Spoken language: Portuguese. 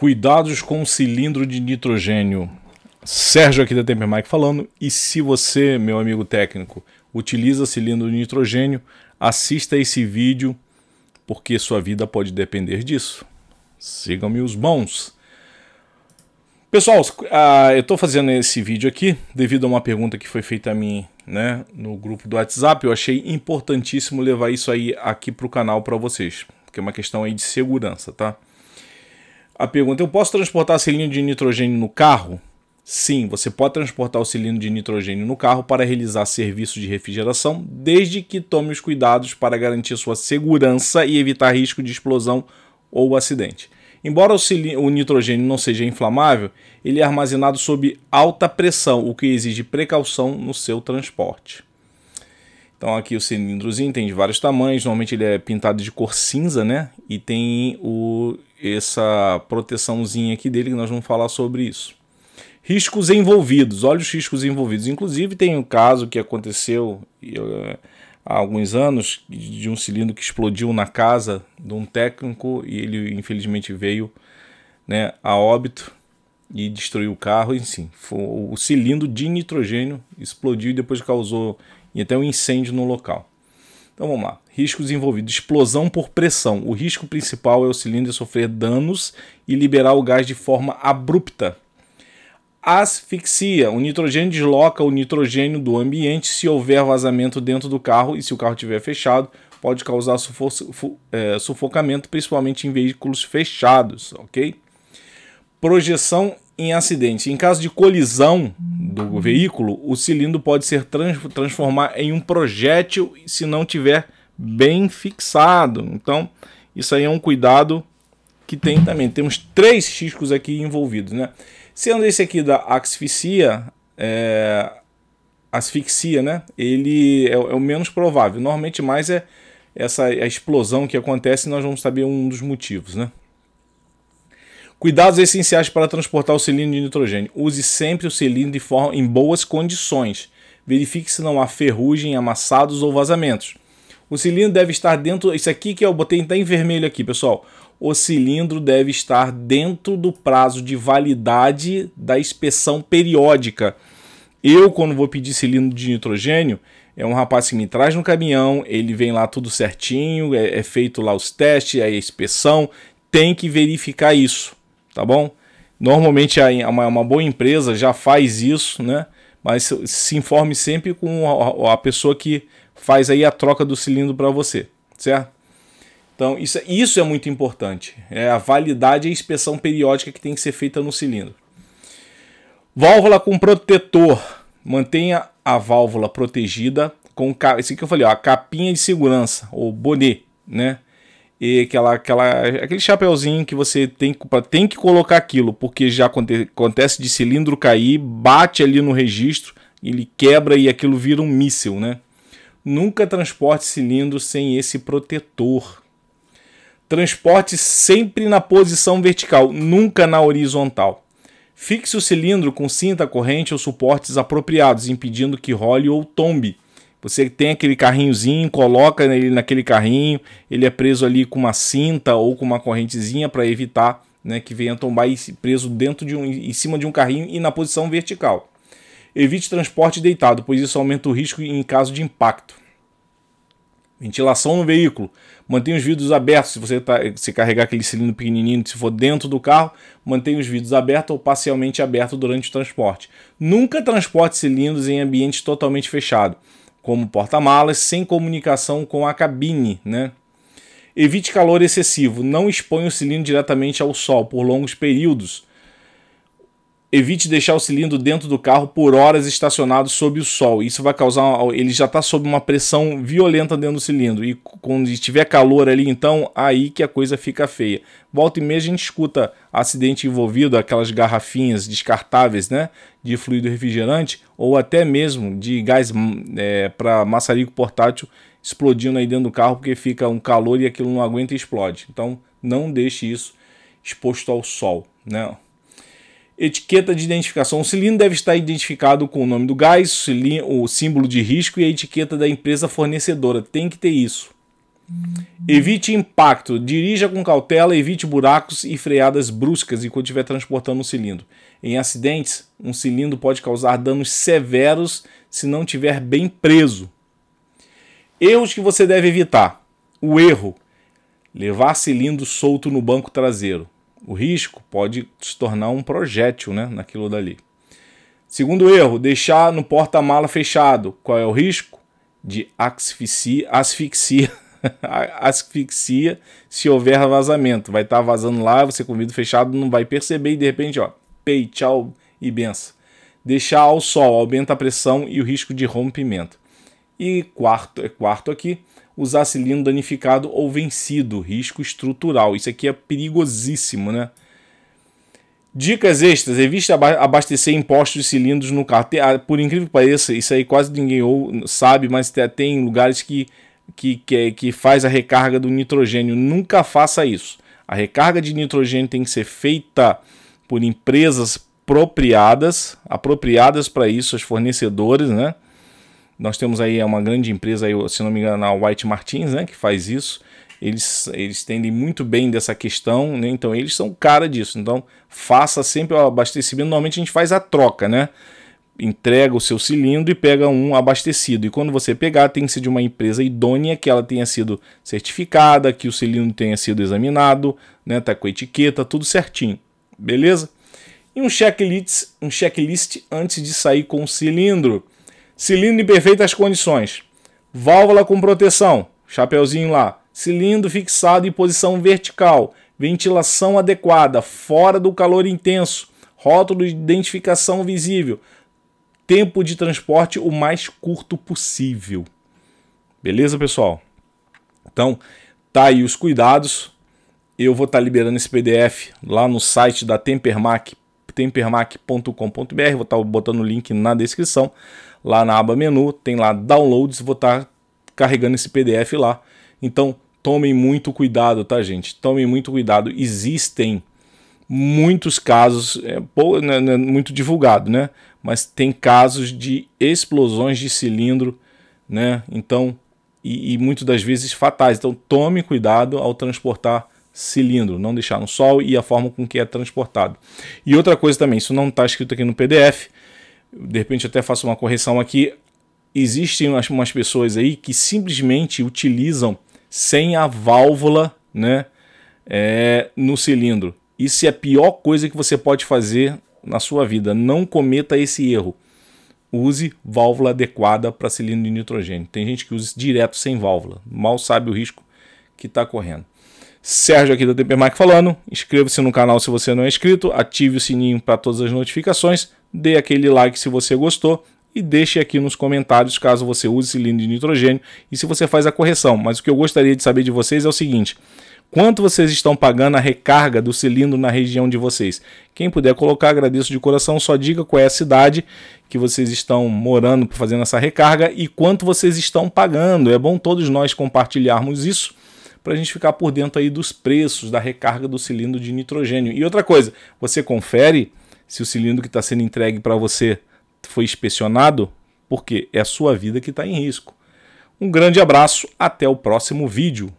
Cuidados com o cilindro de nitrogênio. Sérgio aqui da Temper Mike falando. E se você, meu amigo técnico, utiliza cilindro de nitrogênio, assista esse vídeo, porque sua vida pode depender disso. Sigam-me os bons. Pessoal, eu estou fazendo esse vídeo aqui devido a uma pergunta que foi feita a mim, né, no grupo do WhatsApp. Eu achei importantíssimo levar isso aí aqui para o canal para vocês, porque é uma questão aí de segurança, tá? A pergunta: eu posso transportar cilindro de nitrogênio no carro? Sim, você pode transportar o cilindro de nitrogênio no carro para realizar serviços de refrigeração, desde que tome os cuidados para garantir sua segurança e evitar risco de explosão ou acidente. Embora o nitrogênio não seja inflamável, ele é armazenado sob alta pressão, o que exige precaução no seu transporte. Então aqui o cilindrozinho tem de vários tamanhos, normalmente ele é pintado de cor cinza, né? E tem essa proteçãozinha aqui dele, que nós vamos falar sobre isso. Riscos envolvidos, olha os riscos envolvidos. Inclusive tem um caso que aconteceu há alguns anos de um cilindro que explodiu na casa de um técnico e ele infelizmente veio, né, a óbito e destruiu o carro. Enfim, o cilindro de nitrogênio explodiu e depois causou até um incêndio no local. Então vamos lá. Riscos envolvidos. Explosão por pressão. O risco principal é o cilindro sofrer danos e liberar o gás de forma abrupta. Asfixia. O nitrogênio desloca o nitrogênio do ambiente se houver vazamento dentro do carro e se o carro estiver fechado, pode causar sufocamento, principalmente em veículos fechados, ok? Projeção em acidente. Em caso de colisão do veículo, o cilindro pode ser transformar em um projétil se não tiver bem fixado. Então, isso aí é um cuidado que tem também. Temos 3 riscos aqui envolvidos, né? Sendo esse aqui da asfixia, né? Ele é o menos provável. Normalmente mais é a explosão que acontece e nós vamos saber um dos motivos, né? Cuidados essenciais para transportar o cilindro de nitrogênio. Use sempre o cilindro em boas condições. Verifique se não há ferrugem, amassados ou vazamentos. O cilindro deve estar dentro... Isso aqui que eu botei até em vermelho aqui, pessoal. O cilindro deve estar dentro do prazo de validade da inspeção periódica. Eu, quando vou pedir cilindro de nitrogênio, é um rapaz que me traz no caminhão, ele vem lá tudo certinho, é feito lá os testes, a inspeção, tem que verificar isso, tá bom? Normalmente uma boa empresa já faz isso, né? Mas se informe sempre com a pessoa que faz aí a troca do cilindro para você, certo? Então isso é muito importante, é a validade e a inspeção periódica que tem que ser feita no cilindro. Válvula com protetor. Mantenha a válvula protegida com isso que eu falei, ó, a capinha de segurança, ou bonê, né? E aquele chapeuzinho que você tem que colocar aquilo, porque já acontece de cilindro cair, bate ali no registro, ele quebra e aquilo vira um míssil, né? Nunca transporte cilindro sem esse protetor. Transporte sempre na posição vertical, nunca na horizontal. Fixe o cilindro com cinta, corrente ou suportes apropriados, impedindo que role ou tombe. Você tem aquele carrinhozinho, coloca ele naquele carrinho, ele é preso ali com uma cinta ou com uma correntezinha para evitar, né, que venha tombar preso em cima de um carrinho e na posição vertical. Evite transporte deitado, pois isso aumenta o risco em caso de impacto. Ventilação no veículo. Mantenha os vidros abertos. Se você carregar aquele cilindro pequenininho, se for dentro do carro, mantenha os vidros abertos ou parcialmente abertos durante o transporte. Nunca transporte cilindros em ambiente totalmente fechado, como porta-malas, sem comunicação com a cabine, né? Evite calor excessivo. Não exponha o cilindro diretamente ao sol por longos períodos. Evite deixar o cilindro dentro do carro por horas estacionado sob o sol. Isso vai causar... Ele já está sob uma pressão violenta dentro do cilindro. E quando estiver calor ali, então, aí que a coisa fica feia. Volta e meia a gente escuta acidente envolvido, aquelas garrafinhas descartáveis, né, de fluido refrigerante, ou até mesmo de gás para maçarico portátil explodindo aí dentro do carro, porque fica um calor e aquilo não aguenta e explode. Então, não deixe isso exposto ao sol, né? Etiqueta de identificação. O cilindro deve estar identificado com o nome do gás, o símbolo de risco e a etiqueta da empresa fornecedora. Tem que ter isso. Evite impacto, dirija com cautela, evite buracos e freadas bruscas enquanto estiver transportando um cilindro. Em acidentes, um cilindro pode causar danos severos se não estiver bem preso. Erros que você deve evitar. O erro: levar cilindro solto no banco traseiro. O risco pode se tornar um projétil, né, naquilo dali. Segundo erro: deixar no porta-mala fechado. Qual é o risco? De asfixia se houver vazamento. Vai estar vazando lá, você com o vidro fechado não vai perceber e de repente, ó, pei, tchau e benção. Deixar ao sol aumenta a pressão e o risco de rompimento. E quarto aqui, usar cilindro danificado ou vencido, risco estrutural. Isso aqui é perigosíssimo, né? Dicas extras: evite abastecer impostos de cilindros no carro. Por incrível que pareça, isso aí quase ninguém sabe, mas tem lugares que faz a recarga do nitrogênio. Nunca faça isso. A recarga de nitrogênio tem que ser feita por empresas apropriadas para isso, as fornecedoras, né? Nós temos aí uma grande empresa, aí, se não me engano, a White Martins, né, que faz isso. Eles entendem muito bem dessa questão, né? Então eles são cara disso. Então faça sempre o abastecimento. Normalmente a gente faz a troca, né? Entrega o seu cilindro e pega um abastecido. E quando você pegar, tem que ser de uma empresa idônea, que ela tenha sido certificada, que o cilindro tenha sido examinado, né? Tá com a etiqueta, tudo certinho. Beleza? E um checklist antes de sair com o cilindro. Cilindro em perfeitas condições. Válvula com proteção. Chapeuzinho lá. Cilindro fixado em posição vertical. Ventilação adequada. Fora do calor intenso. Rótulo de identificação visível. Tempo de transporte o mais curto possível. Beleza, pessoal? Então, tá aí os cuidados. Eu vou estar liberando esse PDF lá no site da Tempermac, tempermac.com.br. Vou estar botando o link na descrição. Lá na aba menu, tem lá downloads. Vou estar carregando esse PDF lá. Então, tomem muito cuidado, tá, gente? Tomem muito cuidado. Existem muitos casos, não é muito divulgado, né? Mas tem casos de explosões de cilindro, né? Então, e muitas das vezes fatais. Então, tome cuidado ao transportar cilindro, não deixar no sol e a forma com que é transportado. E outra coisa também, isso não está escrito aqui no PDF, de repente até faço uma correção aqui. Existem umas pessoas aí que simplesmente utilizam sem a válvula, né, no cilindro. Isso é a pior coisa que você pode fazer na sua vida. Não cometa esse erro. Use válvula adequada para cilindro de nitrogênio. Tem gente que usa direto sem válvula. Mal sabe o risco que está correndo. Sérgio aqui da Tempermac falando. Inscreva-se no canal se você não é inscrito. Ative o sininho para todas as notificações. Dê aquele like se você gostou. E deixe aqui nos comentários caso você use cilindro de nitrogênio e se você faz a correção. Mas o que eu gostaria de saber de vocês é o seguinte: quanto vocês estão pagando a recarga do cilindro na região de vocês? Quem puder colocar, agradeço de coração. Só diga qual é a cidade que vocês estão morando fazendo essa recarga e quanto vocês estão pagando. É bom todos nós compartilharmos isso para a gente ficar por dentro aí dos preços da recarga do cilindro de nitrogênio. E outra coisa, você confere se o cilindro que está sendo entregue para você foi inspecionado, porque é a sua vida que está em risco. Um grande abraço, até o próximo vídeo.